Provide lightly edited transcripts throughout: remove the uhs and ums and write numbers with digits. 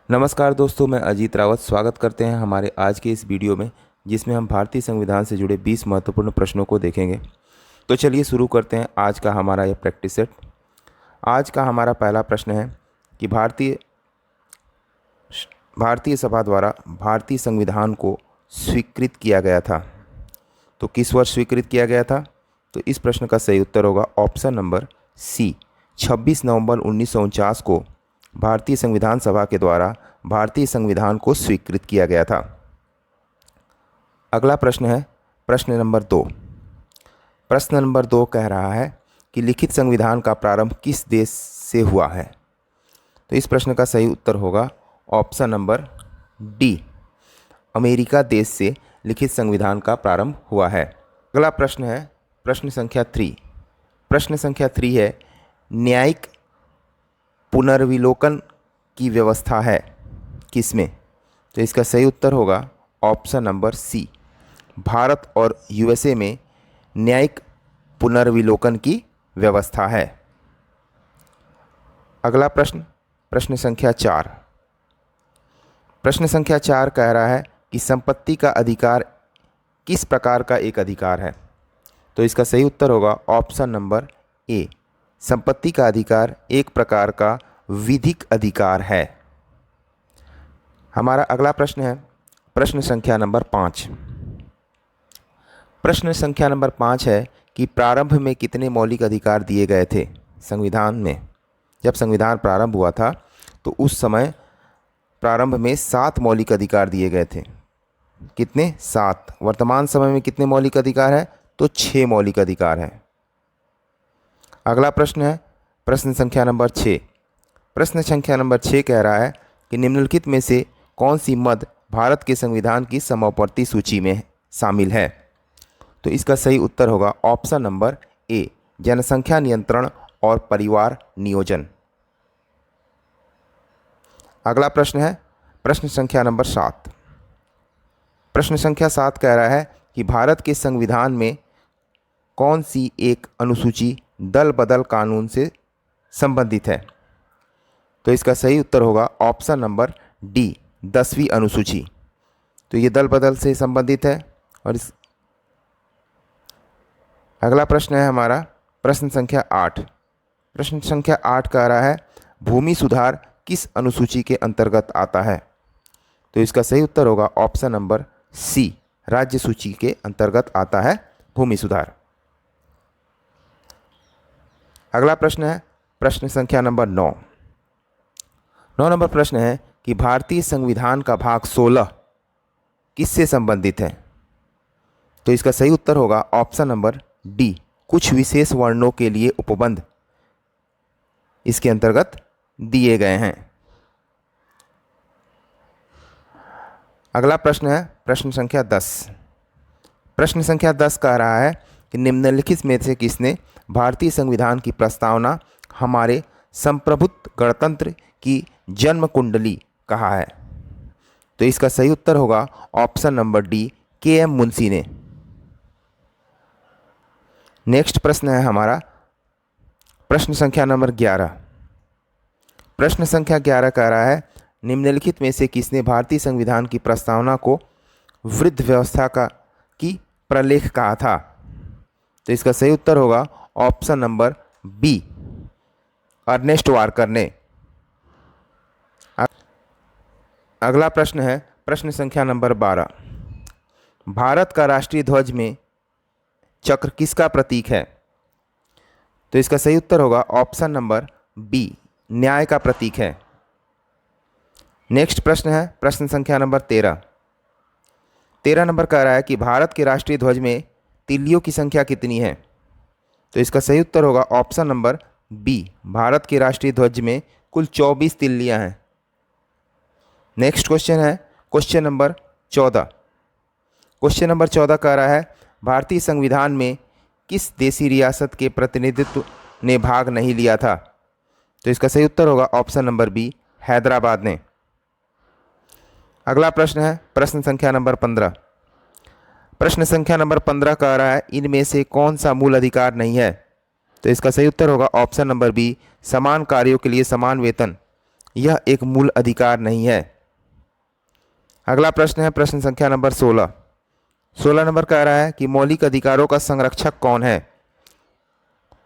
नमस्कार दोस्तों, मैं अजीत रावत स्वागत करते हैं हमारे आज के इस वीडियो में, जिसमें हम भारतीय संविधान से जुड़े 20 महत्वपूर्ण प्रश्नों को देखेंगे। तो चलिए शुरू करते हैं आज का हमारा यह प्रैक्टिस सेट। आज का हमारा पहला प्रश्न है कि भारतीय सभा द्वारा भारतीय संविधान को स्वीकृत किया गया था। तो किस वर्ष स्वीकृत किया गया था? तो इस प्रश्न का सही उत्तर होगा ऑप्शन नंबर सी, 26 नवंबर 1949 को भारतीय संविधान सभा के द्वारा भारतीय संविधान को स्वीकृत किया गया था। अगला प्रश्न है प्रश्न नंबर 2। प्रश्न नंबर 2 कह रहा है कि लिखित संविधान का प्रारंभ किस देश से हुआ है? तो इस प्रश्न का सही उत्तर होगा ऑप्शन नंबर डी, अमेरिका देश से लिखित संविधान का प्रारंभ हुआ है। अगला प्रश्न है प्रश्न संख्या 3। प्रश्न संख्या 3 है न्यायिक पुनर्विलोकन की व्यवस्था है किसमें? तो इसका सही उत्तर होगा ऑप्शन नंबर सी, भारत और यूएसए में न्यायिक पुनर्विलोकन की व्यवस्था है। अगला प्रश्न प्रश्न संख्या 4। प्रश्न संख्या 4 कह रहा है कि संपत्ति का अधिकार किस प्रकार का एक अधिकार है? तो इसका सही उत्तर होगा ऑप्शन नंबर ए, संपत्ति का अधिकार एक प्रकार का विधिक अधिकार है। हमारा अगला प्रश्न है प्रश्न संख्या नंबर 5। प्रश्न संख्या नंबर 5 है कि प्रारंभ में कितने मौलिक अधिकार दिए गए थे संविधान में? जब संविधान प्रारंभ हुआ था तो उस समय प्रारंभ में 7 मौलिक अधिकार दिए गए थे। कितने? 7। वर्तमान समय में कितने मौलिक अधिकार हैं? तो 6 मौलिक अधिकार हैं। अगला प्रश्न है प्रश्न संख्या नंबर 6। प्रश्न संख्या नंबर 6 कह रहा है कि निम्नलिखित में से कौन सी मद भारत के संविधान की समावर्ती सूची में शामिल है? तो इसका सही उत्तर होगा ऑप्शन नंबर ए, जनसंख्या नियंत्रण और परिवार नियोजन। अगला प्रश्न है प्रश्न संख्या नंबर 7। प्रश्न संख्या 7 कह रहा है कि भारत के संविधान में कौन सी एक अनुसूची दल बदल कानून से संबंधित है? तो इसका सही उत्तर होगा ऑप्शन नंबर डी, 10वीं अनुसूची। तो ये दल बदल से संबंधित है। और इस अगला प्रश्न है हमारा प्रश्न संख्या 8। प्रश्न संख्या 8 कह रहा है भूमि सुधार किस अनुसूची के अंतर्गत आता है? तो इसका सही उत्तर होगा ऑप्शन नंबर सी, राज्य सूची के अंतर्गत आता है भूमि सुधार। अगला प्रश्न है प्रश्न संख्या नंबर 9। 9 नंबर प्रश्न है कि भारतीय संविधान का भाग 16 किससे संबंधित है? तो इसका सही उत्तर होगा ऑप्शन नंबर डी, कुछ विशेष वर्णों के लिए उपबंध इसके अंतर्गत दिए गए हैं। अगला प्रश्न है प्रश्न संख्या 10। प्रश्न संख्या 10 कह रहा है कि निम्नलिखित में से किसने भारतीय संविधान की प्रस्तावना हमारे संप्रभुत्व गणतंत्र की जन्म कुंडली कहा है? तो इसका सही उत्तर होगा option number D, KM. Munshi ने। नेक्स्ट प्रश्न है हमारा प्रश्न संख्या नंबर 11। प्रश्न संख्या 11 कह रहा है निम्नलिखित में से किसने भारतीय संविधान की प्रस्तावना को वृद्ध व्यवस्था की प्रलेख कहा था? तो इसका सही उत्तर होगा option number B, Ernest Walker ने। अगला प्रश्न है प्रश्न संख्या नंबर 12। भारत का राष्ट्रीय ध्वज में चक्र किसका प्रतीक है? तो इसका सही उत्तर होगा ऑप्शन नंबर बी, न्याय का प्रतीक है। नेक्स्ट प्रश्न है प्रश्न संख्या नंबर 13। 13 नंबर कह रहा है कि भारत के राष्ट्रीय ध्वज में तिल्लियों की संख्या कितनी है? तो इसका सही उत्तर होगा ऑप्शन नंबर बी, भारत के राष्ट्रीय ध्वज में कुल 24 तिल्लियां हैं। नेक्स्ट क्वेश्चन है क्वेश्चन नंबर 14। क्वेश्चन नंबर 14 कह रहा है भारतीय संविधान में किस देशी रियासत के प्रतिनिधित्व ने भाग नहीं लिया था? तो इसका सही उत्तर होगा ऑप्शन नंबर बी, हैदराबाद ने। अगला प्रश्न है प्रश्न संख्या नंबर 15। प्रश्न संख्या नंबर 15 कह रहा है इनमें से कौन सा मूल अधिकार नहीं है? तो इसका सही उत्तर होगा ऑप्शन नंबर बी, समान कार्यों के लिए समान वेतन यह एक मूल अधिकार नहीं है। अगला प्रश्न है प्रश्न संख्या नंबर 16। 16 नंबर कह रहा है कि मौलिक अधिकारों का संरक्षक कौन है।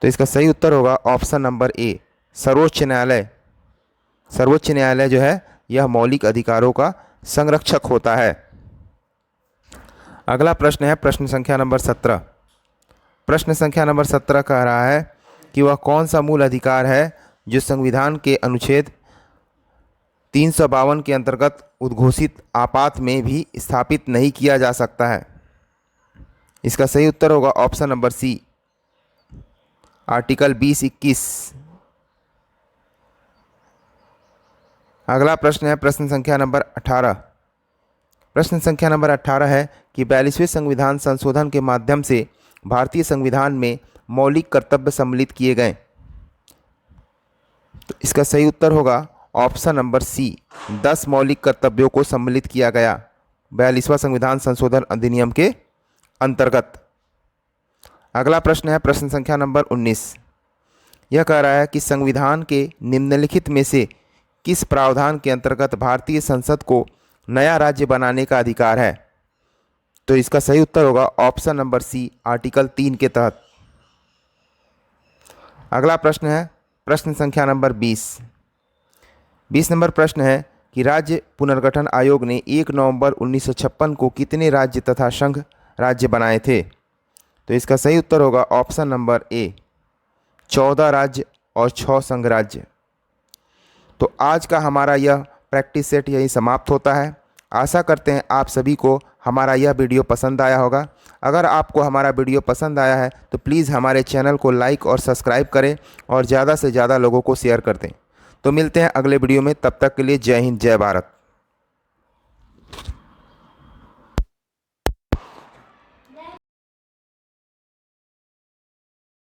तो इसका सही उत्तर होगा ऑप्शन नंबर ए, सर्वोच्च न्यायालय। सर्वोच्च न्यायालय जो है यह मौलिक अधिकारों का संरक्षक होता है। अगला प्रश्न है प्रश्न संख्या नंबर 17। प्रश्न संख्या नंबर 17 कह रहा है कि वह कौन सा मूल अधिकार है जो संविधान के अनुच्छेद 352 के अंतर्गत उद्घोषित आपात में भी स्थापित नहीं किया जा सकता है। इसका सही उत्तर होगा ऑप्शन नंबर सी, आर्टिकल 20-21। अगला प्रश्न है प्रश्न संख्या नंबर 18। प्रश्न संख्या नंबर 18 है कि 42वें संविधान संशोधन के माध्यम से भारतीय संविधान में मौलिक कर्तव्य सम्मिलित किए गए। तो इसका सही उत्तर होगा ऑप्शन नंबर सी, 10 मौलिक कर्तव्यों को सम्मिलित किया गया 42वां संविधान संशोधन अधिनियम के अंतर्गत। अगला प्रश्न है प्रश्न संख्या नंबर 19। यह कह रहा है कि संविधान के निम्नलिखित में से किस प्रावधान के अंतर्गत भारतीय संसद को नया राज्य बनाने का अधिकार है। तो इसका सही उत्तर होगा ऑप्शन नंबर सी, आर्टिकल 3 के तहत। अगला प्रश्न है प्रश्न संख्या नंबर 20। 20 नंबर प्रश्न है कि राज्य पुनर्गठन आयोग ने 1 नवंबर 1956 को कितने राज्य तथा संघ राज्य बनाए थे। तो इसका सही उत्तर होगा ऑप्शन नंबर ए, 14 राज्य और 6 संघ राज्य। तो आज का हमारा यह प्रैक्टिस सेट यही समाप्त होता है। आशा करते हैं आप सभी को हमारा यह वीडियो पसंद आया होगा। अगर आपको हमारा वीडियो पसंद आया है तो प्लीज़ हमारे चैनल को लाइक और सब्सक्राइब करें और ज़्यादा से ज़्यादा लोगों को शेयर कर दें। तो मिलते हैं अगले वीडियो में, तब तक के लिए जय हिंद, जय भारत।